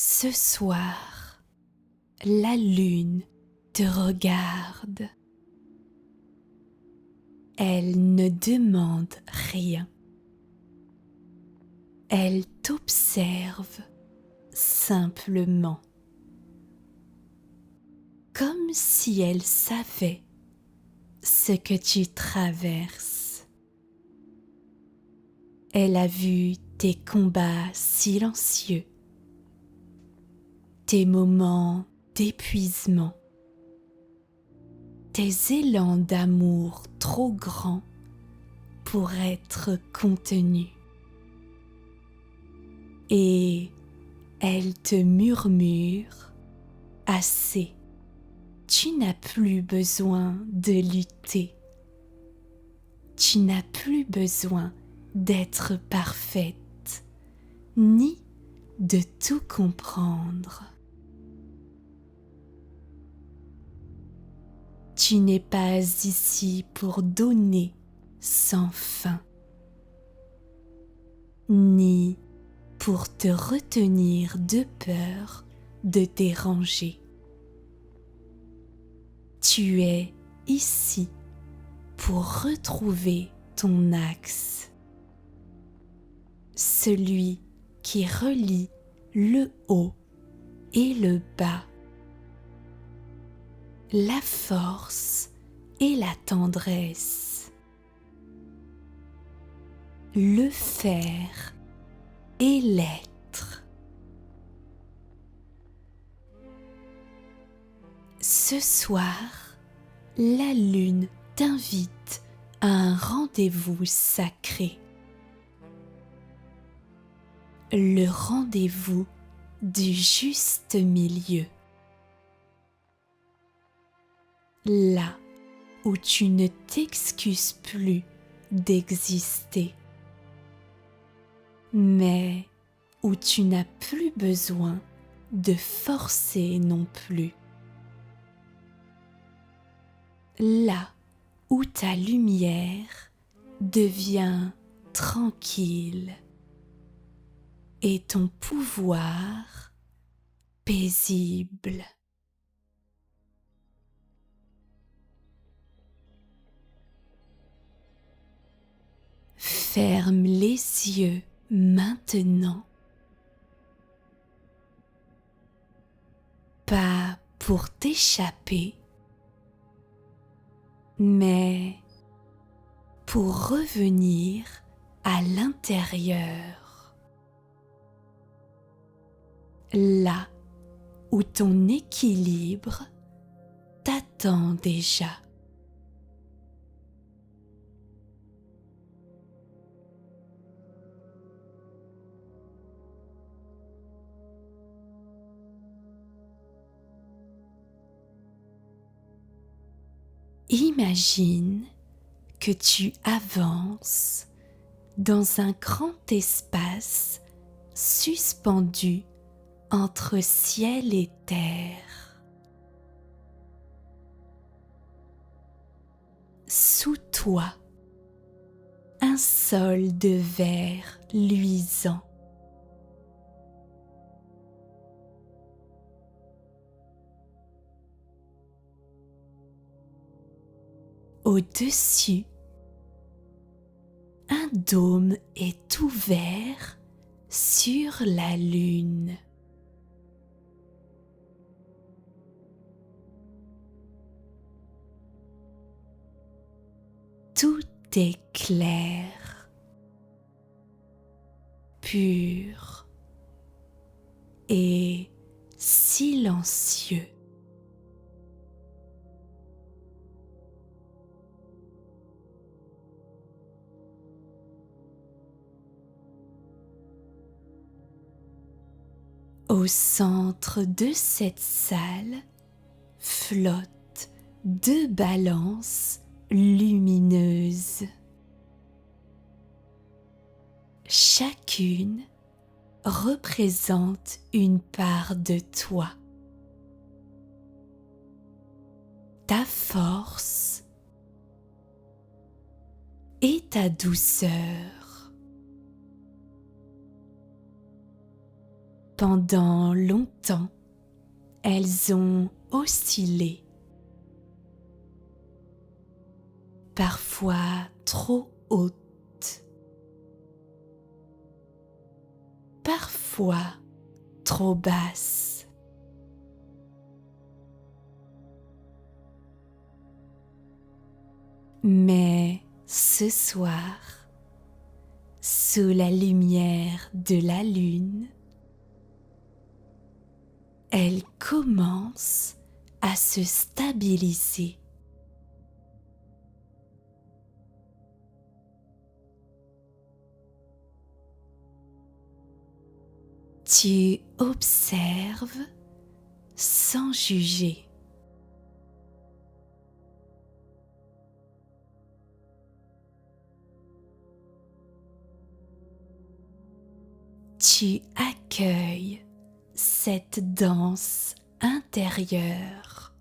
Ce soir, la lune te regarde. Elle ne demande rien. Elle t'observe simplement, comme si elle savait ce que tu traverses. Elle a vu tes combats silencieux, tes moments d'épuisement, tes élans d'amour trop grands pour être contenus. Et elle te murmure: assez, tu n'as plus besoin de lutter, tu n'as plus besoin d'être parfaite, ni de tout comprendre. Tu n'es pas ici pour donner sans fin, ni pour te retenir de peur de déranger. Tu es ici pour retrouver ton axe, celui qui relie le haut et le bas, la force et la tendresse, le faire et l'être. Ce soir, la lune t'invite à un rendez-vous sacré. Le rendez-vous du juste milieu. Là où tu ne t'excuses plus d'exister, mais où tu n'as plus besoin de forcer non plus. Là où ta lumière devient tranquille et ton pouvoir paisible. Ferme les yeux maintenant. Pas pour t'échapper, mais pour revenir à l'intérieur. Là où ton équilibre t'attend déjà. Imagine que tu avances dans un grand espace suspendu entre ciel et terre. Sous toi, un sol de verre luisant. Au-dessus, un dôme est ouvert sur la lune. Tout est clair, pur et silencieux. Au centre de cette salle flottent deux balances lumineuses. Chacune représente une part de toi. Ta force et ta douceur. Pendant longtemps, elles ont oscillé, parfois trop hautes, parfois trop basses. Mais ce soir, sous la lumière de la lune, elles commencent à se stabiliser. Tu observes sans juger. Tu accueilles cette danse intérieure.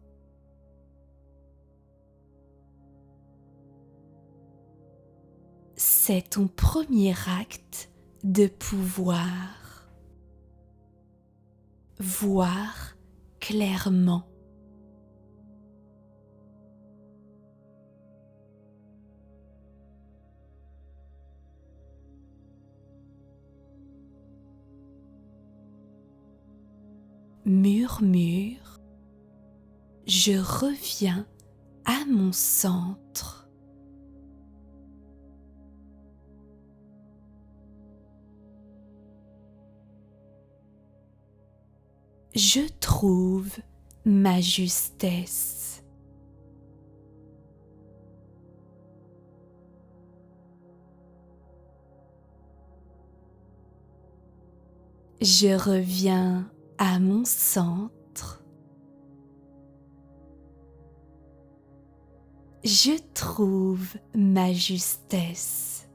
C'est ton premier acte de pouvoir, voir clairement. Murmure, je reviens à mon centre. Je trouve ma justesse. Je reviens à mon centre. Je trouve ma justesse.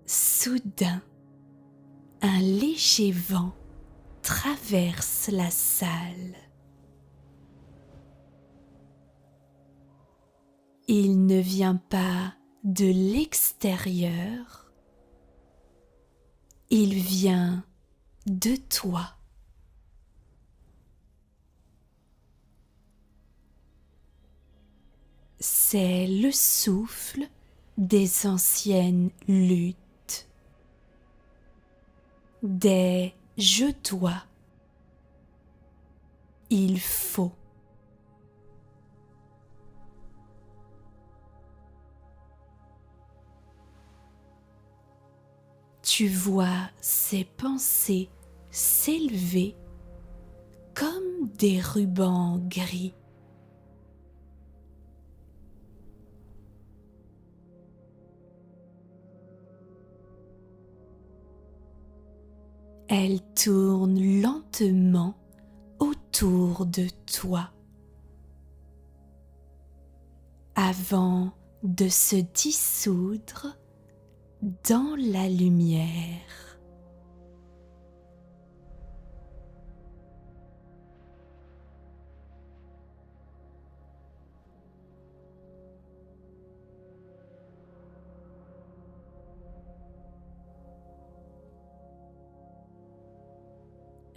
Soudain, un léger vent traverse la salle. Il ne vient pas de l'extérieur, il vient de toi. C'est le souffle des anciennes luttes, des je dois, il faut. Tu vois ces pensées s'élever comme des rubans gris. Elles tournent lentement autour de toi avant de se dissoudre dans la lumière.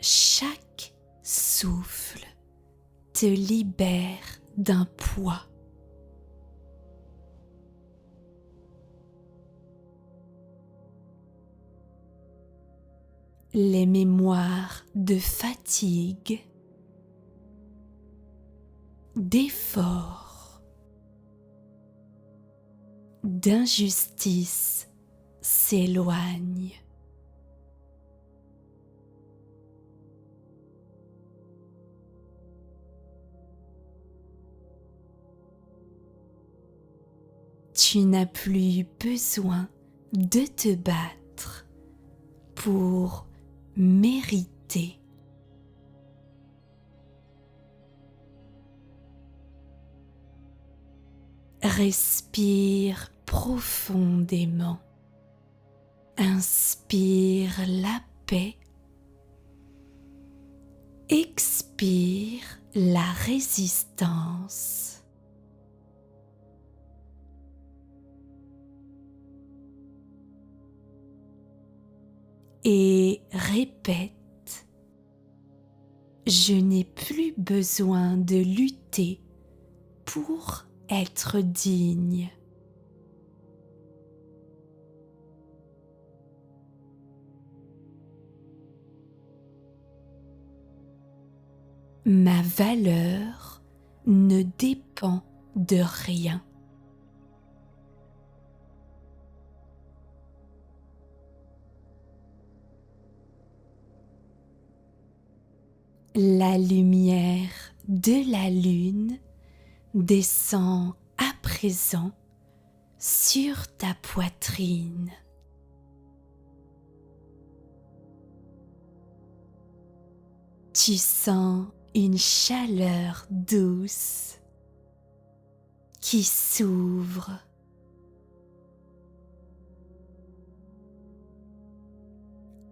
Chaque souffle te libère d'un poids. Les mémoires de fatigue, d'effort, d'injustice s'éloignent. Tu n'as plus besoin de te battre pour mériter. Respire profondément. Inspire la paix. Expire la résistance. Et répète: je n'ai plus besoin de lutter pour être digne. Ma valeur ne dépend de rien. La lumière de la lune descend à présent sur ta poitrine. Tu sens une chaleur douce qui s'ouvre.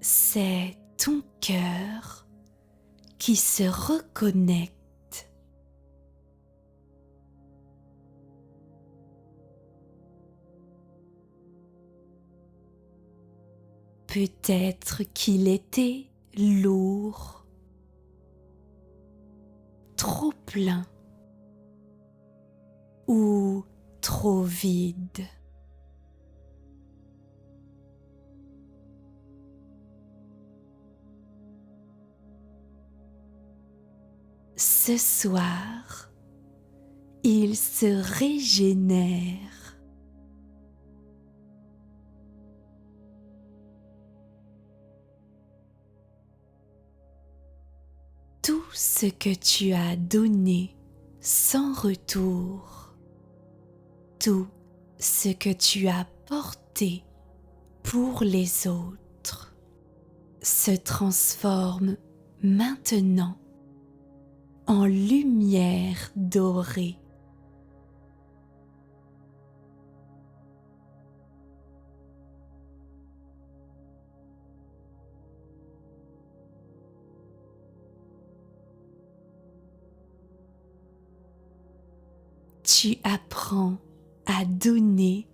C'est ton cœur qui se reconnecte. Peut-être qu'il était lourd, trop plein ou trop vide. Ce soir, il se régénère. Tout ce que tu as donné sans retour, tout ce que tu as porté pour les autres, se transforme maintenant en lumière dorée. Tu apprends à donner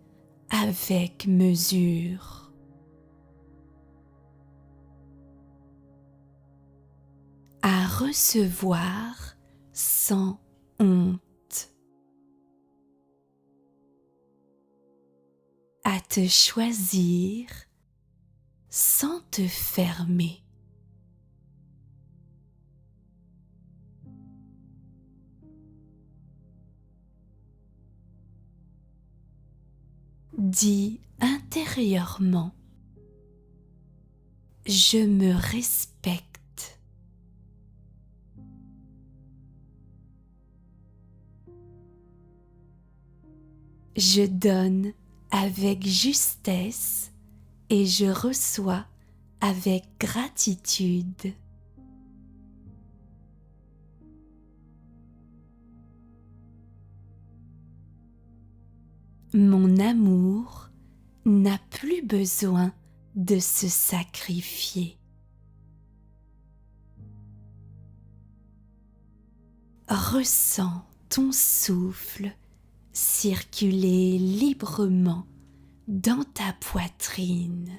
avec mesure. À recevoir sans honte. À te choisir sans te fermer. Dis intérieurement: je me respecte. Je donne avec justesse et je reçois avec gratitude. Mon amour n'a plus besoin de se sacrifier. Ressens ton souffle circuler librement dans ta poitrine.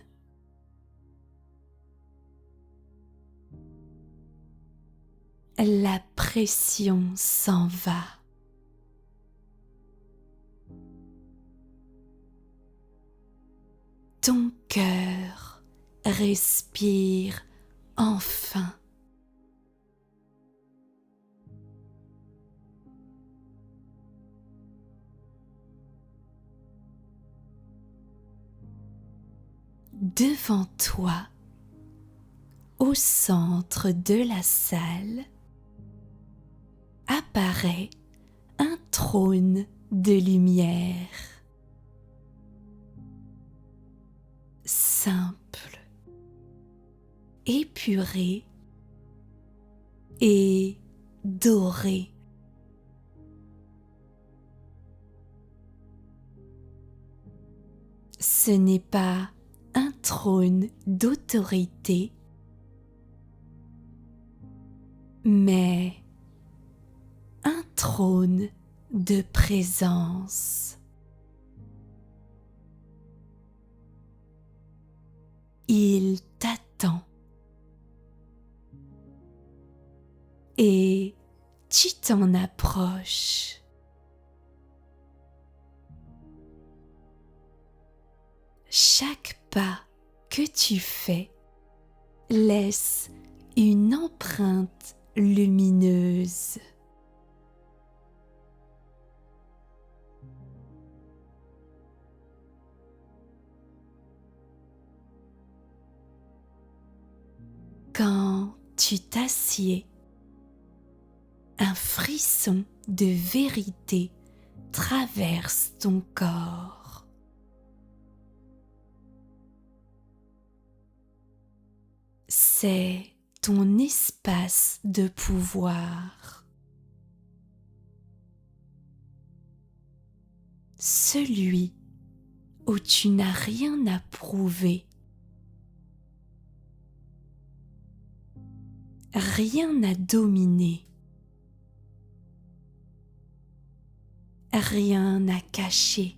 La pression s'en va. Ton cœur respire enfin. Devant toi, au centre de la salle, apparaît un trône de lumière. Simple, épuré et doré. Ce n'est pas un trône d'autorité, mais un trône de présence. Il t'attend et tu t'en approches. Chaque pas que tu fais laisse une empreinte lumineuse. Quand tu t'assieds, un frisson de vérité traverse ton corps. C'est ton espace de pouvoir. Celui où tu n'as rien à prouver. Rien à dominer. Rien à cacher.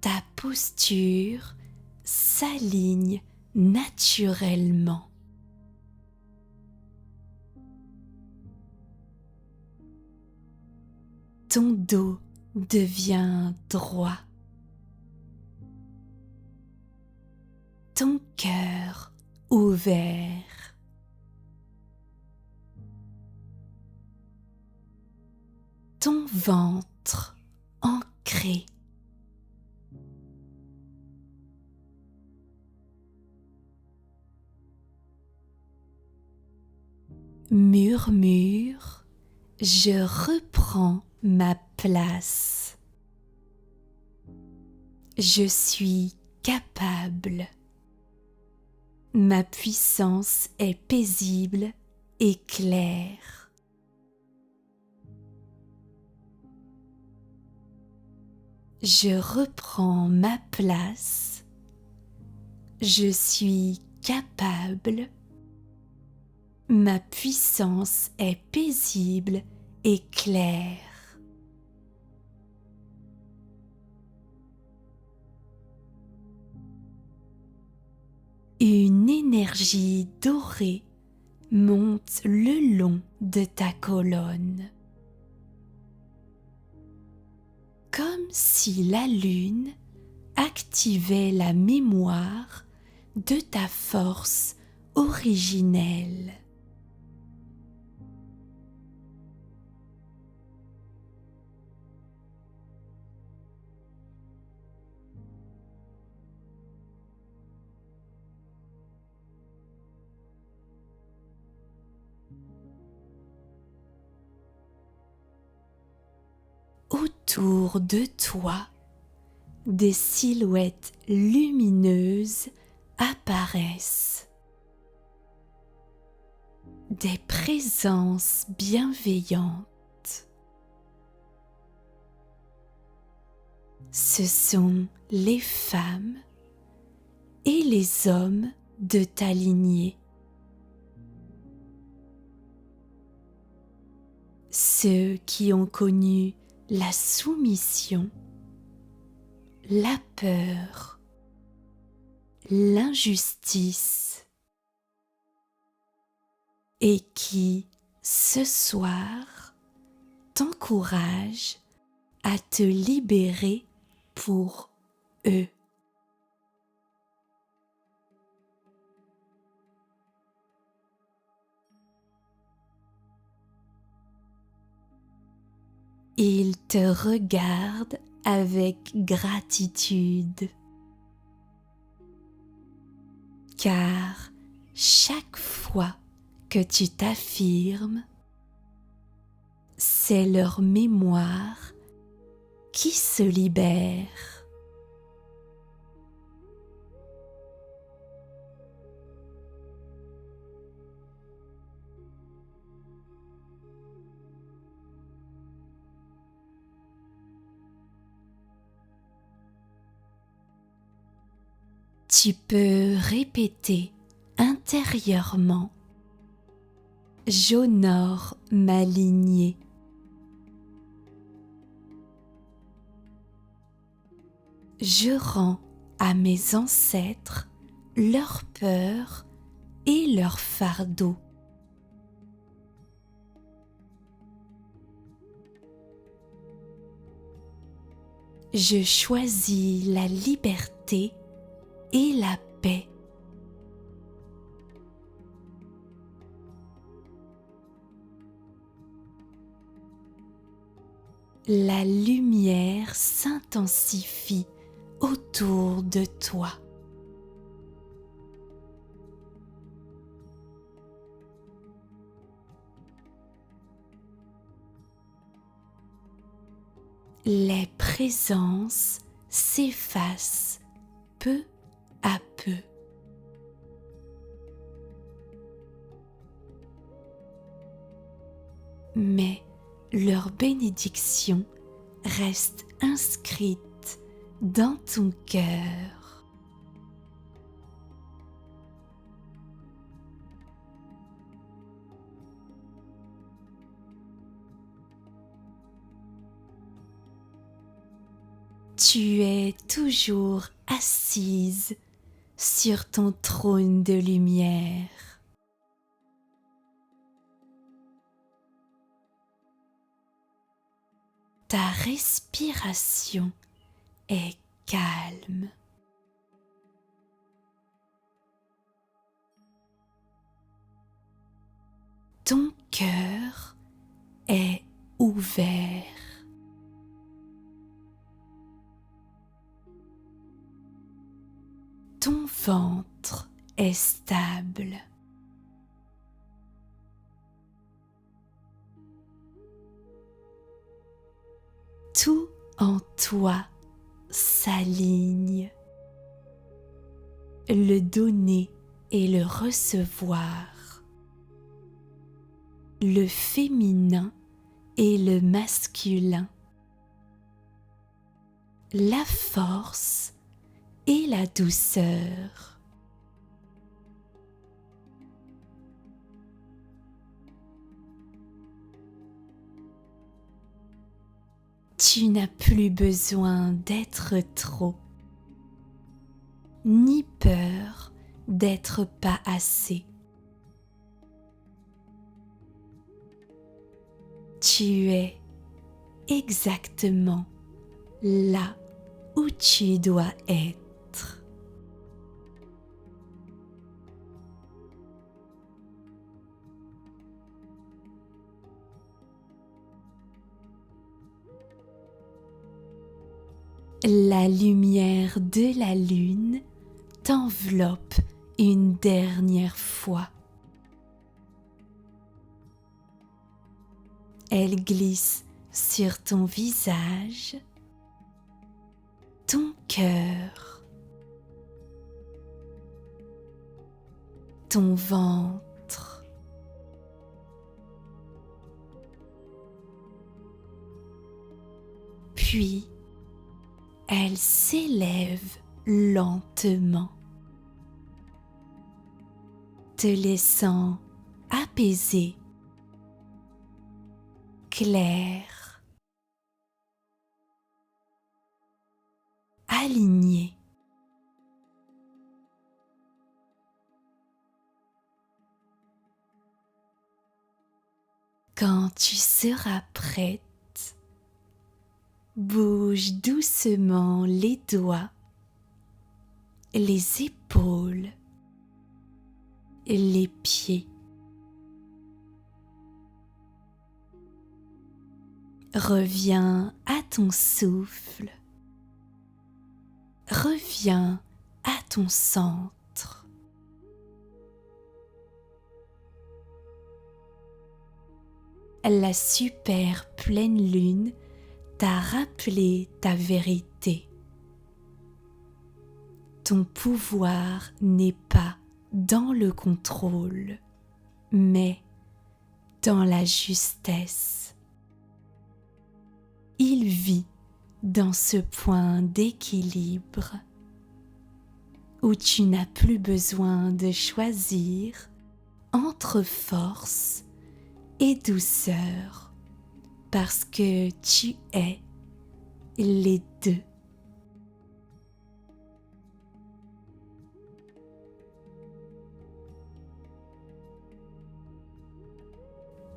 Ta posture s'aligne naturellement. Ton dos devient droit. Ton cœur ouvert. Ton ventre ancré. Murmure, je reprends ma place. Je suis capable. Ma puissance est paisible et claire. Je reprends ma place. Je suis capable. Ma puissance est paisible et claire. Une énergie dorée monte le long de ta colonne. Comme si la lune activait la mémoire de ta force originelle. Autour de toi, des silhouettes lumineuses apparaissent. Des présences bienveillantes. Ce sont les femmes et les hommes de ta lignée. Ceux qui ont connu la soumission, la peur, l'injustice et qui, ce soir, t'encouragent à te libérer pour eux. Ils te regardent avec gratitude, car chaque fois que tu t'affirmes, c'est leur mémoire qui se libère. Tu peux répéter intérieurement: j'honore ma lignée. Je rends à mes ancêtres leur peur et leur fardeau. Je choisis la liberté et la paix. La lumière s'intensifie autour de toi. Les présences s'effacent peu à peu. Mais leur bénédiction reste inscrite dans ton cœur. Tu es toujours assise sur ton trône de lumière. Ta respiration est calme. Ton cœur est ouvert. Ton ventre est stable. Tout en toi s'aligne. Le donner et le recevoir. Le féminin et le masculin. La force et la douceur. Tu n'as plus besoin d'être trop, ni peur d'être pas assez. Tu es exactement là où tu dois être. La lumière de la lune t'enveloppe une dernière fois. Elle glisse sur ton visage, ton cœur, ton ventre, puis elle s'élève lentement, te laissant apaisé, clair, aligné. Quand tu seras prête, bouge doucement les doigts, les épaules, les pieds. Reviens à ton souffle. Reviens à ton centre. La super pleine lune t'a rappelé ta vérité. Ton pouvoir n'est pas dans le contrôle, mais dans la justesse. Il vit dans ce point d'équilibre. où tu n'as plus besoin de choisir entre force et douceur, parce que tu es les deux.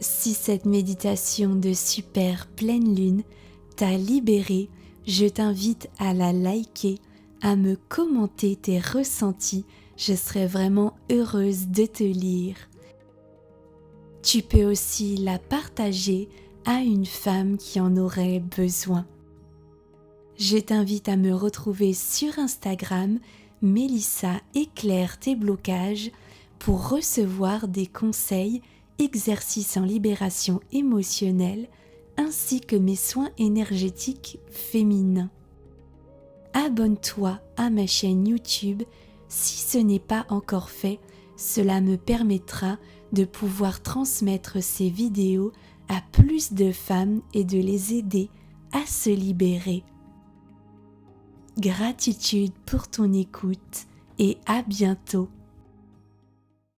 Si cette méditation de super pleine lune t'a libéré, je t'invite à la liker, à me commenter tes ressentis, je serai vraiment heureuse de te lire. Tu peux aussi la partager à une femme qui en aurait besoin. Je t'invite à me retrouver sur Instagram, Mélissa éclaire tes blocages, pour recevoir des conseils, exercices en libération émotionnelle, ainsi que mes soins énergétiques féminins. Abonne-toi à ma chaîne YouTube si ce n'est pas encore fait, cela me permettra de pouvoir transmettre ces vidéos à plus de femmes et de les aider à se libérer. Gratitude pour ton écoute et à bientôt.